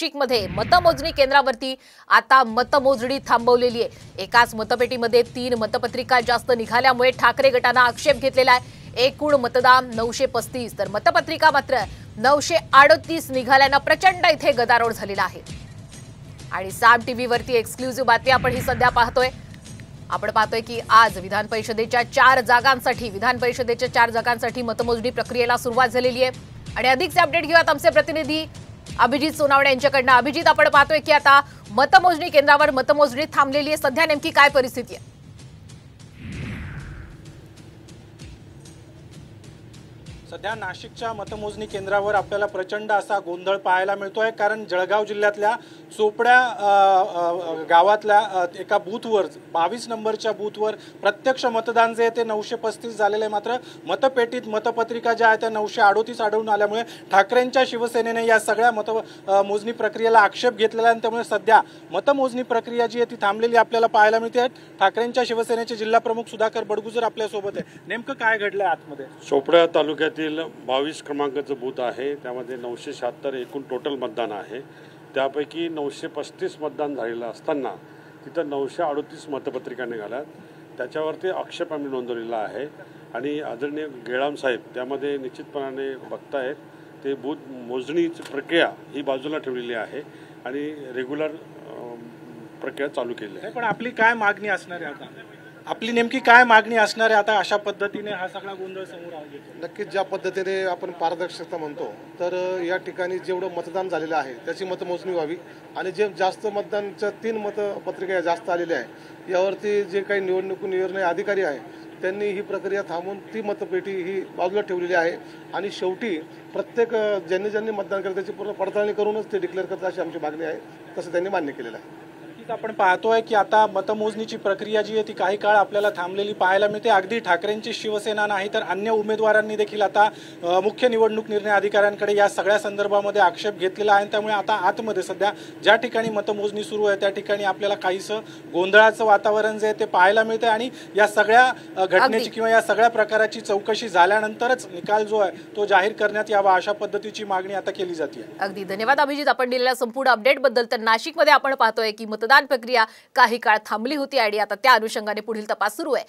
नाशिकमध्ये मतमोजणी केंद्रावरती आता मतमोजणी थांबवलेली आहे। एकाच मतपेटीमध्ये 3 मतपत्रिका जास्त निघाल्यामुळे ठाकरे गटाने आक्षेप घेतलेला आहे। एकूण मतदान 935 तर मतपत्रिका मात्र 938 निघाल्याने प्रचंड इथे गदारोळ झालेला आहे। आणि साम टीव्हीवरती एक्सक्लुझिव्ह बातमी आपण ही सध्या पाहतोय। आपण पाहतोय की आज विधान परिषदेच्या 4 जागांसाठी मतमोजणी प्रक्रियेला सुरुवात झालेली आहे। आणि अधिकचे अपडेट घेऊयात आमचे प्रतिनिधी अभिजित सोनावणे यांच्याकडून। अभिजित, आपण पाहतोय की आता मतमोजणी केंद्रावर मतमोजणी थांबलेली आहे, सध्या नेमकी काय परिस्थिती आहे? सध्या नाशिकच्या मतमोजणी केंद्रावर आपल्याला प्रचंड असा गोंधळ पाहायला मिळतोय, कारण जळगाव जिल्ह्यातल्या चोपड्या गावातल्या एका बूथवर 22 नंबरच्या बूथवर प्रत्यक्ष मतदान जे ते 935 झालेले, मात्र मतपेटीत मतपत्रिका ज्या आहेत त्या 938 आढळून आल्यामुळे ठाकरेंच्या शिवसेनेने या सगळ्या मतमोजणी प्रक्रियेला आक्षेप घेतलेला आहे। त्यामुळे सध्या मतमोजणी प्रक्रिया जी आहे ती थांबलेली आपल्याला पाहायला मिळते। ठाकरेंच्या शिवसेनेचे जिल्हा प्रमुख सुधाकर बडगुजर आपल्या सोबत आहे। नेमकं काय घडलंय आतमध्ये? चोपड्या तालुक्यातील 22 क्रमांकाचं बूथ आहे, त्यामध्ये 976 एकूण टोटल मतदान आहे। त्यापैकी 935 मतदान झालेलं असताना तिथं 938 मतपत्रिका निघाल्यात। त्याच्यावरती आक्षेप आम्ही नोंदवलेला आहे आणि आदरणीय गेळाम साहेब त्यामध्ये निश्चितपणाने बघतायत ते बूथ मोजणीची प्रक्रिया ही बाजूला ठेवलेली आहे आणि रेग्युलर प्रक्रिया चालू केली आहे। पण आपली काय मागणी असणार आहे आता? आपली नेमकी काय मागणी असणार आहे आता अशा पद्धतीने हा सगळा गोंधळ समोर आला? नक्कीच ज्या पद्धतीने आपण पारदर्शकता म्हणतो, तर या ठिकाणी जेवढं मतदान झालेलं आहे त्याची मतमोजणी व्हावी आणि जे जास्त मतदानच्या 3 मतपत्रिका जास्त आलेल्या आहे यावरती जे काही निवडणूक निर्णय अधिकारी आहे त्यांनी ही प्रक्रिया थांबवून ती मतपेटी ही बाजूला ठेवलेली आहे आणि शेवटी प्रत्येक ज्यांनी मतदान केलं त्याची पूर्ण पडताळणी करूनच ते डिक्लेअर करतात अशी आमची मागणी आहे, तसं त्यांनी मान्य केलेलं आहे। आपण पाहतोय की आता मतमोजणीची प्रक्रिया जी आहे ती काही काळ आपल्याला थांबलेली पाहायला मिळते। अगदी ठाकरेंची शिवसेना नाही तर अन्य उमेदवारांनी देखील आता मुख्य निवडणूक निर्णय अधिकाऱ्यांकडे या सगळ्या संदर्भामध्ये आक्षेप घेतलेला आहे। त्यामुळे आता आतमध्ये सध्या ज्या ठिकाणी मतमोजणी सुरू आहे त्या ठिकाणी आपल्याला काहीसं गोंधळाचं वातावरण जे आहे ते पाहायला मिळते आणि या सगळ्या घटनेची किंवा या सगळ्या प्रकाराची चौकशी झाल्यानंतरच निकाल जो आहे तो जाहीर करण्यात यावा अशा पद्धतीची मागणी आता केली जाते। अगदी धन्यवाद अभिजित आपण दिलेल्या संपूर्ण अपडेट बद्दल। तर नाशिकमध्ये आपण पाहतोय की मतदान प्रक्रिया काही काळ थांबली होती आणि आता त्या अनुषंगाने पुढील तपास सुरू आहे।